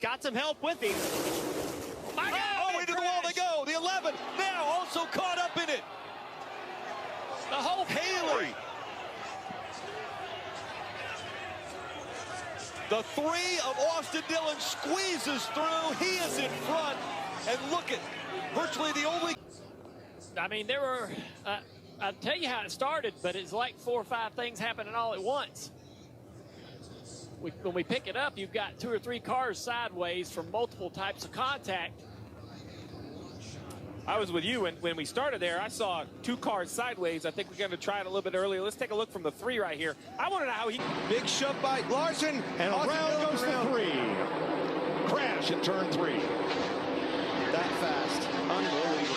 Got some help with him. Into the wall they go. The 11 now also caught up in it. The whole Haley. The 3 of Austin Dillon squeezes through. He is in front. And look at virtually the only. I mean, there were, I'll tell you how it started, but it's like 4 or 5 things happening all at once. When we pick it up, you've got 2 or 3 cars sideways from multiple types of contact. I was with you when we started there. I saw 2 cars sideways. I think we're going to try it a little bit earlier. Let's take a look from the 3 right here. I want to know how he... Big shove by Larson. And around goes the 3. Crash at turn 3. That fast. Unbelievable.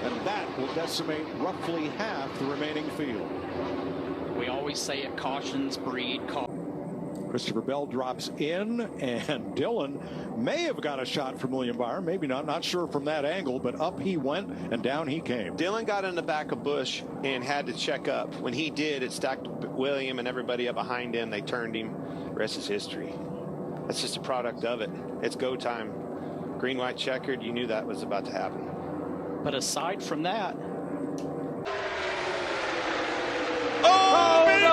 And that will decimate roughly half the remaining field. We always say it, cautions breed caution. Christopher Bell drops in, and Dillon may have got a shot from William Byron. Maybe not sure from that angle, but up he went and down he came. Dillon got in the back of Busch and had to check up. When he did, it stacked William and everybody up behind him. They turned him. The rest is history. That's just a product of it. It's go time. Green, white, checkered. You knew that was about to happen. But aside from that,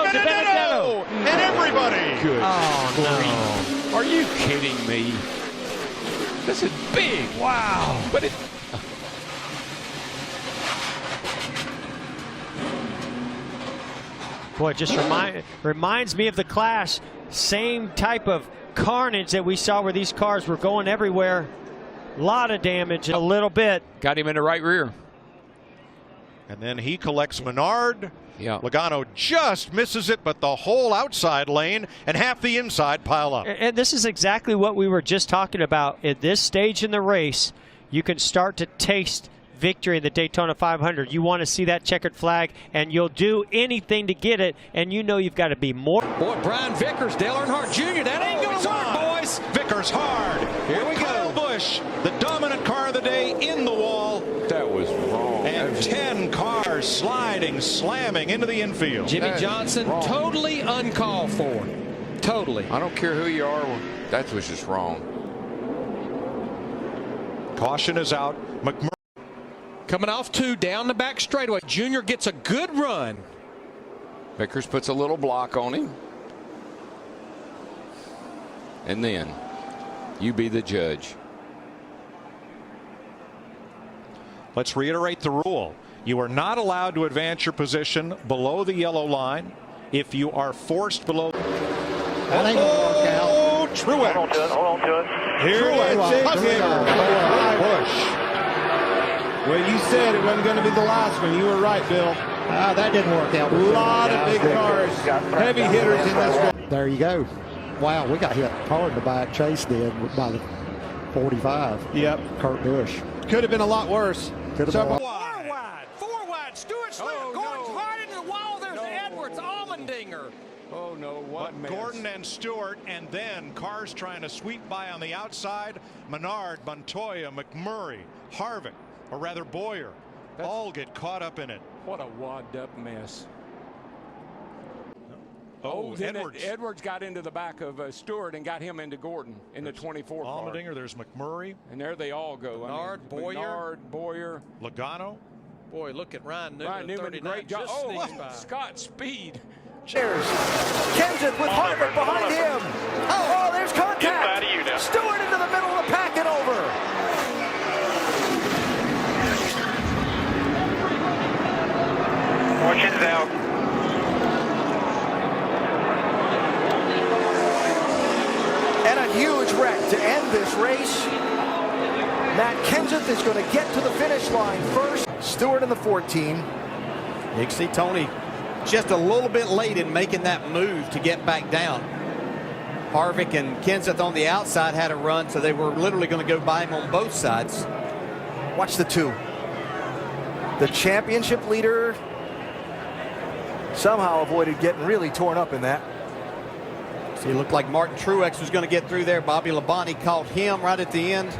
Benedetto! And everybody! Good. Oh, no. Are you kidding me? This is big. Wow. But it... Boy, it just reminds me of the Clash. Same type of carnage that we saw where these cars were going everywhere. A lot of damage, a little bit. Got him in the right rear. And then he collects Menard. Yeah. Logano just misses it, but the whole outside lane and half the inside pile up. And this is exactly what we were just talking about. At this stage in the race, you can start to taste victory in the Daytona 500. You want to see that checkered flag, and you'll do anything to get it, and you know you've got to be more. Boy, Brian Vickers, Dale Earnhardt Jr., that ain't going to work, boys. Vickers hard. Here we go. Busch, the dominant car of the day, in the wall. That was wrong. And 10 cars sliding, slamming into the infield. Jimmy Johnson, totally uncalled for. Totally. I don't care who you are. That was just wrong. Caution is out. McMurray. Coming off 2 down the back straightaway. Junior gets a good run. Vickers puts a little block on him. And then you be the judge. Let's reiterate the rule. You are not allowed to advance your position below the yellow line if you are forced below. That ain't gonna work out. Oh, Truex. Hold on to it. Here it is. Busch. Well, you said it wasn't going to be the last one. You were right, Bill. That didn't work out. A lot of big cars, heavy hitters in this one. There you go. Wow, we got hit hard in the back. Chase did by the 45. Yep. Kurt Busch. Could have been a lot worse. Could have been a lot. Four wide. Stewart Slick. Gordon's right into the wall. There's Edwards. Allmendinger. Oh, no. What mess. Gordon and Stewart, and then cars trying to sweep by on the outside. Menard, Montoya, McMurray, Harvick, or rather Boyer, all get caught up in it. What a wadded-up mess. Oh, Edwards. Edwards got into the back of Stewart and got him into Gordon in the 24 car. Allmendinger, there's McMurray. And there they all go. Menard, Boyer. Logano. Boy, look at Ryan Newman. Ryan Newman, great job. Oh, Scott Speed. Cheers. Kenseth with Harvick behind him. Oh, there's contact. Stewart into the middle of the pack and over. Fortune's out. And a huge wreck to end this race. Matt Kenseth is going to get to the finish line first. Stewart in the 14. You see Tony just a little bit late in making that move to get back down. Harvick and Kenseth on the outside had a run, so they were literally going to go by him on both sides. Watch the 2. The championship leader somehow avoided getting really torn up in that. See, it looked like Martin Truex was going to get through there. Bobby Labonte caught him right at the end.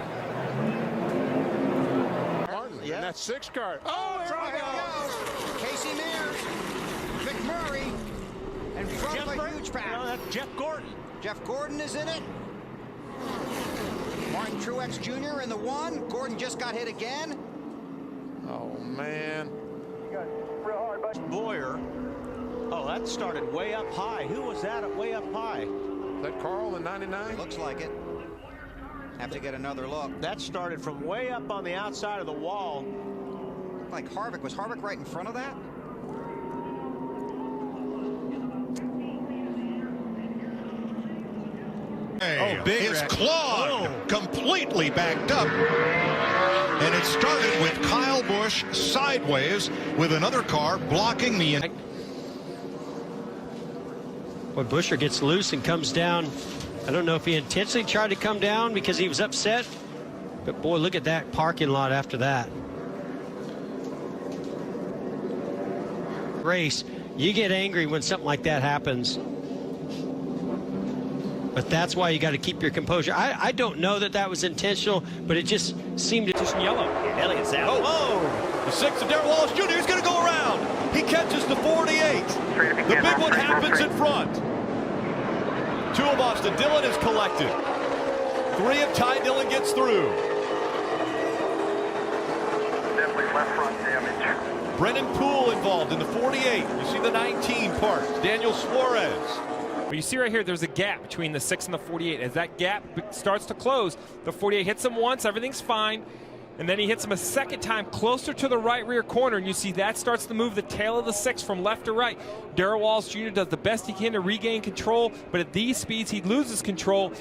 Yeah. And that 6 car. Oh, there we go. Casey Mears, McMurray, and from a huge pack. That's Jeff Gordon. Jeff Gordon is in it. Martin Truex Jr. in the 1. Gordon just got hit again. Oh, man. Boyer. Oh, that started way up high. Who was that at way up high? Is that Carl in 99? Looks like it. Have to get another look. That started from way up on the outside of the wall. Like Harvick. Was Harvick right in front of that? Oh, big it's wreck. Clogged, completely backed up. And it started with Kyle Busch sideways with another car blocking the... When Buescher gets loose and comes down, I don't know if he intentionally tried to come down because he was upset, but boy, look at that parking lot after that. Race, you get angry when something like that happens. But that's why you got to keep your composure. I don't know that that was intentional, but it just seemed to just yellow. Elliott's out. Oh, whoa! The 6 of Darrell Wallace Jr. is going to go around. He catches the 48. The big one happens in front. 2 of Austin Dillon is collected. 3 of Ty Dillon gets through. Definitely left front damage. Brennan Poole involved in the 48. You see the 19 parts. Daniel Suarez. But you see right here, there's a gap between the 6 and the 48. As that gap starts to close, the 48 hits him once, everything's fine. And then he hits him a second time closer to the right rear corner, and you see that starts to move the tail of the 6 from left to right. Darrell Wallace Jr. does the best he can to regain control, but at these speeds, he loses control,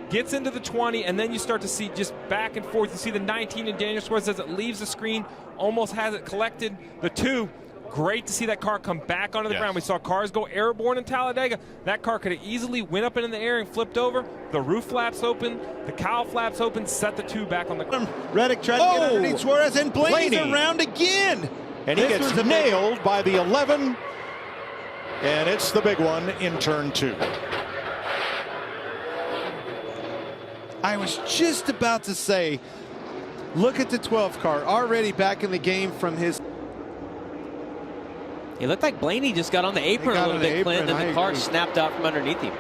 gets into the 20, and then you start to see just back and forth. You see the 19 and Daniel Suarez as it leaves the screen, almost has it collected. The 2, great to see that car come back onto the ground. We saw cars go airborne in Talladega. That car could have easily went up in the air and flipped over. The roof flaps open, the cowl flaps open, set the 2 back on the ground. Reddick tried to get underneath Suarez, and Blaney's around again. And he gets nailed by the 11. And it's the big one in turn 2. I was just about to say, look at the 12 car, already back in the game from his... It looked like Blaney just got on the apron a little bit, Clint, and the car snapped out from underneath him.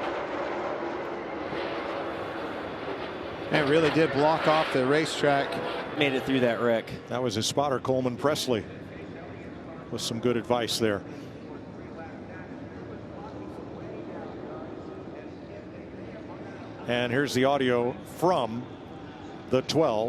It really did block off the racetrack. Made it through that wreck. That was his spotter, Coleman Presley, with some good advice there. And here's the audio from the 12.